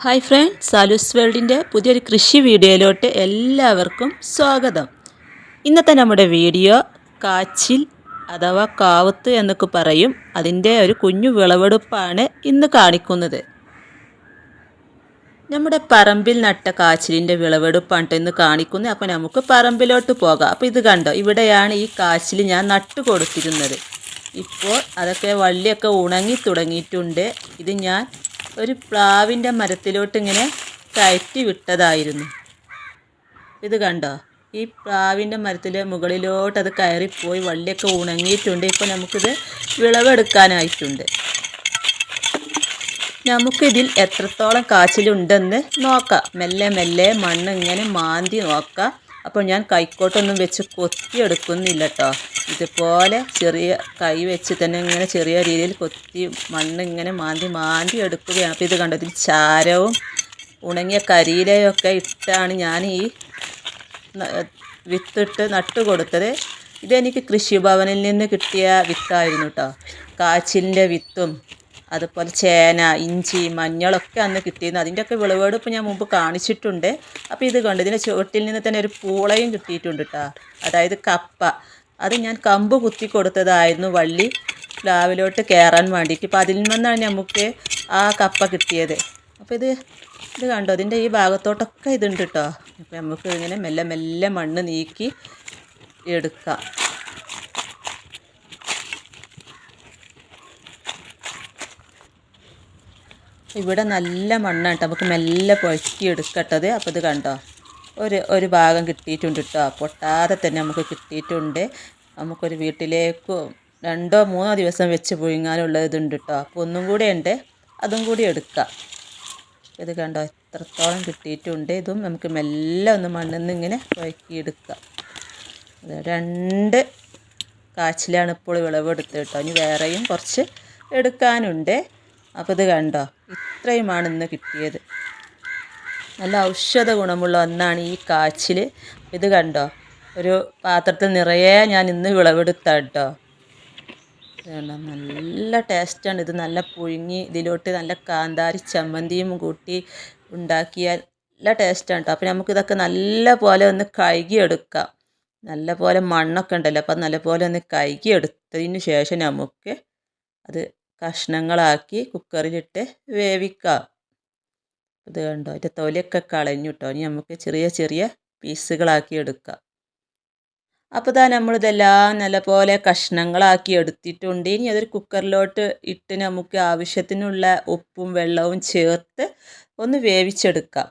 Hi friends, സാലൂസ് വേൾഡിൻ്റെ പുതിയൊരു കൃഷി വീഡിയോയിലോട്ട് എല്ലാവർക്കും സ്വാഗതം. ഇന്നത്തെ നമ്മുടെ വീഡിയോ കാച്ചിൽ അഥവാ കാവത്ത് എന്നൊക്കെ പറയും. അതിൻ്റെ ഒരു കുഞ്ഞു വിളവെടുപ്പാണ് ഇന്ന് കാണിക്കുന്നത്. നമ്മുടെ പറമ്പിൽ നട്ട കാച്ചിലിൻ്റെ വിളവെടുപ്പാണ് ഇന്ന് കാണിക്കുന്നത്. അപ്പോൾ നമുക്ക് പറമ്പിലോട്ട് പോകാം. അപ്പോൾ ഇത് കണ്ടോ, ഇവിടെയാണ് ഈ കാച്ചിൽ ഞാൻ നട്ടു കൊടുത്തിരുന്നത്. ഇപ്പോൾ അതൊക്കെ വള്ളിയൊക്കെ ഉണങ്ങി തുടങ്ങിയിട്ടുണ്ട്. ഇത് ഞാൻ ഒരു പ്ലാവിൻ്റെ മരത്തിലോട്ട് ഇങ്ങനെ കയറ്റി വിട്ടതായിരുന്നു. ഇത് കണ്ടോ, ഈ പ്ലാവിൻ്റെ മരത്തിലെ മുകളിലോട്ട് അത് കയറിപ്പോയി വള്ളിയൊക്കെ ഉണങ്ങിയിട്ടുണ്ട്. ഇപ്പോൾ നമുക്കിത് വിളവെടുക്കാനായിട്ടുണ്ട്. നമുക്കിതിൽ എത്രത്തോളം കാച്ചിലുണ്ടെന്ന് നോക്കാം. മെല്ലെ മെല്ലെ മണ്ണ് ഇങ്ങനെ മാന്തി നോക്കാം. അപ്പോൾ ഞാൻ കൈക്കോട്ടൊന്നും വെച്ച് കൊത്തിയെടുക്കുന്നില്ല കേട്ടോ. ഇതുപോലെ ചെറിയ കൈ വെച്ച് തന്നെ ഇങ്ങനെ ചെറിയ രീതിയിൽ കൊത്തി മണ്ണ് ഇങ്ങനെ മാന്തി എടുക്കുകയാണ്. അപ്പോൾ ഇത് കണ്ടോ, ഇതിൽ ചാരവും ഉണങ്ങിയ കരിയിലയും ഒക്കെ ഇട്ടാണ് ഞാൻ ഈ വിത്തിട്ട് നട്ടു കൊടുത്തത്. ഇതെനിക്ക് കൃഷിഭവനിൽ നിന്ന് കിട്ടിയ വിത്തായിരുന്നു കേട്ടോ. കാച്ചിലിൻ്റെ വിത്തും അതുപോലെ ചേന, ഇഞ്ചി, മഞ്ഞളൊക്കെ അന്ന് കിട്ടിയിരുന്നു. അതിൻ്റെയൊക്കെ വിളവെടുപ്പ് ഞാൻ മുമ്പ് കാണിച്ചിട്ടുണ്ട്. അപ്പോൾ ഇത് കണ്ടു, ഇതിൻ്റെ ചുവട്ടിൽ നിന്ന് തന്നെ ഒരു പൂളയും കിട്ടിയിട്ടുണ്ട് കേട്ടോ. അതായത് കപ്പ. അത് ഞാൻ കമ്പ് കുത്തി കൊടുത്തതായിരുന്നു വള്ളി പ്ലാവിലോട്ട് കയറാൻ വേണ്ടിയിട്ട്. അപ്പോൾ അതിൽ നിന്നാണ് നമുക്ക് ആ കപ്പ കിട്ടിയത്. അപ്പോൾ ഇത് കണ്ടോ, ഇതിൻ്റെ ഈ ഭാഗത്തോട്ടൊക്കെ ഇതുണ്ട് കേട്ടോ. അപ്പോൾ നമുക്ക് ഇങ്ങനെ മെല്ലെ മെല്ലെ മണ്ണ് നീക്കി എടുക്കാം. ഇവിടെ നല്ല മണ്ണാണ് കേട്ടോ. നമുക്ക് മെല്ലെ പുഴക്കി എടുക്കട്ടത്. അപ്പോൾ ഇത് കണ്ടോ, ഒരു ഭാഗം കിട്ടിയിട്ടുണ്ട് കേട്ടോ. പൊട്ടാതെ തന്നെ നമുക്ക് കിട്ടിയിട്ടുണ്ട്. നമുക്കൊരു വീട്ടിലേക്ക് 2-3 ദിവസം വെച്ച് പുഴുങ്ങാനുള്ള ഇതുണ്ട് കേട്ടോ. അപ്പോൾ ഒന്നും കൂടെ ഉണ്ട്, അതും കൂടി എടുക്കാം. ഇത് കണ്ടോ, എത്രത്തോളം കിട്ടിയിട്ടുണ്ട്. ഇതും നമുക്ക് മെല്ലെ ഒന്ന് മണ്ണിൽ നിന്ന് ഇങ്ങനെ പുഴക്കിയെടുക്കാം. 2 കാച്ചിലാണ് ഇപ്പോൾ വിളവെടുത്ത് കേട്ടോ. ഇനി വേറെയും കുറച്ച് എടുക്കാനുണ്ട്. അപ്പോൾ ഇത് കണ്ടോ, ഇത്രയുമാണ് ഇന്ന് കിട്ടിയത്. നല്ല ഔഷധ ഗുണമുള്ള ഒന്നാണ് ഈ കാച്ചിൽ. ഇത് കണ്ടോ, ഒരു പാത്രത്തിൽ നിറയെ ഞാൻ ഇന്ന് വിളവെടുത്ത കേട്ടോ. നല്ല ടേസ്റ്റാണ് ഇത്. നല്ല പുഴുങ്ങി ഇതിലോട്ട് നല്ല കാന്താരി ചമ്മന്തിയും കൂട്ടി ഉണ്ടാക്കിയാൽ നല്ല ടേസ്റ്റാണ് കേട്ടോ. അപ്പോൾ നമുക്കിതൊക്കെ നല്ല പോലെ ഒന്ന് കഴുകിയെടുക്കാം. നല്ല പോലെ മണ്ണൊക്കെ ഉണ്ടല്ലോ, അപ്പോൾ നല്ല പോലെ ഒന്ന് കഴുകിയെടുത്തതിന് ശേഷം നമുക്ക് അത് കഷ്ണങ്ങളാക്കി കുക്കറിലിട്ട് വേവിക്കാം. ഇത് കണ്ടോ, അതിൻ്റെ തൊലിയൊക്കെ കളഞ്ഞു കേട്ടോ. ഇനി നമുക്ക് ചെറിയ ചെറിയ പീസുകളാക്കി എടുക്കാം. അപ്പോൾ നമ്മളിതെല്ലാം നല്ലപോലെ കഷ്ണങ്ങളാക്കി എടുത്തിട്ടുണ്ട്. ഇനി അതൊരു കുക്കറിലോട്ട് ഇട്ട് നമുക്ക് ആവശ്യത്തിനുള്ള ഉപ്പും വെള്ളവും ചേർത്ത് ഒന്ന് വേവിച്ചെടുക്കാം.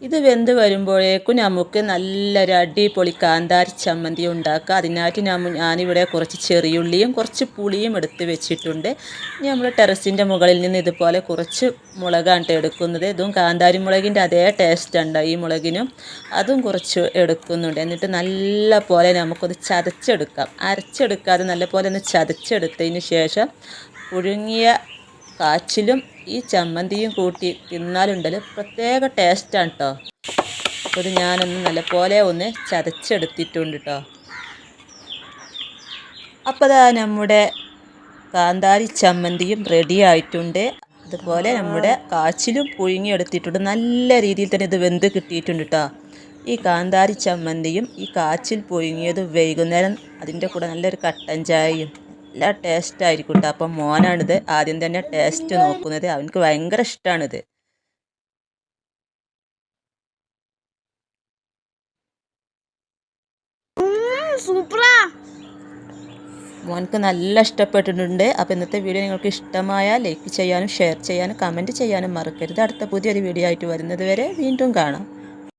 ഇത് വെന്ത് വരുമ്പോഴേക്കും നമുക്ക് നല്ലൊരു അടിപൊളി കാന്താരി ചമ്മന്തി ഉണ്ടാക്കാം. അതിനായിട്ട് ഞാനിവിടെ കുറച്ച് ചെറിയുള്ളിയും കുറച്ച് പുളിയും എടുത്ത് വെച്ചിട്ടുണ്ട്. ഇനി നമ്മൾ ടെറസിൻ്റെ മുകളിൽ നിന്ന് ഇതുപോലെ കുറച്ച് മുളകാണ് എടുക്കുന്നത്. ഇതും കാന്താരി മുളകിൻ്റെ അതേ ടേസ്റ്റ് ഉണ്ട് ഈ മുളകിനും. അതും കുറച്ച് എടുക്കുന്നുണ്ട്. എന്നിട്ട് നല്ല പോലെ നമുക്കൊന്ന് ചതച്ചെടുക്കാം. അരച്ചെടുക്കാതെ നല്ല പോലെ ഒന്ന് ചതച്ചെടുത്തതിന് ശേഷം പുഴുങ്ങിയ കാച്ചിലും ഈ ചമ്മന്തിയും കൂട്ടി തിന്നാലുണ്ടല്ലോ പ്രത്യേക ടേസ്റ്റാണ് കേട്ടോ. അപ്പോൾ ഇത് ഞാനൊന്ന് നല്ലപോലെ ഒന്ന് ചതച്ചെടുത്തിട്ടുണ്ട് കേട്ടോ. അപ്പോൾ നമ്മുടെ കാന്താരി ചമ്മന്തിയും റെഡി ആയിട്ടുണ്ട്. അതുപോലെ നമ്മുടെ കാച്ചിലും പുഴുങ്ങിയെടുത്തിട്ടുണ്ട്. നല്ല രീതിയിൽ തന്നെ ഇത് വെന്ത് കിട്ടിയിട്ടുണ്ട് കേട്ടോ. ഈ കാന്താരി ചമ്മന്തിയും ഈ കാച്ചിൽ പുഴുങ്ങിയതും വൈകുന്നേരം അതിൻ്റെ കൂടെ നല്ലൊരു കട്ടൻ ചായയും നല്ല ടേസ്റ്റായിരിക്കും കേട്ടോ. അപ്പം മോനാണിത് ആദ്യം തന്നെ ടേസ്റ്റ് നോക്കുന്നത്. അവനക്ക് ഭയങ്കര ഇഷ്ടമാണിത്. മോനക്ക് നല്ല ഇഷ്ടപ്പെട്ടിട്ടുണ്ട്. അപ്പോൾ ഇന്നത്തെ വീഡിയോ നിങ്ങൾക്ക് ഇഷ്ടമായാൽ ലൈക്ക് ചെയ്യാനും ഷെയർ ചെയ്യാനും കമൻറ്റ് ചെയ്യാനും മറക്കരുത്. അടുത്ത പുതിയൊരു വീഡിയോ ആയിട്ട് വരുന്നത് വരെ വീണ്ടും കാണാം.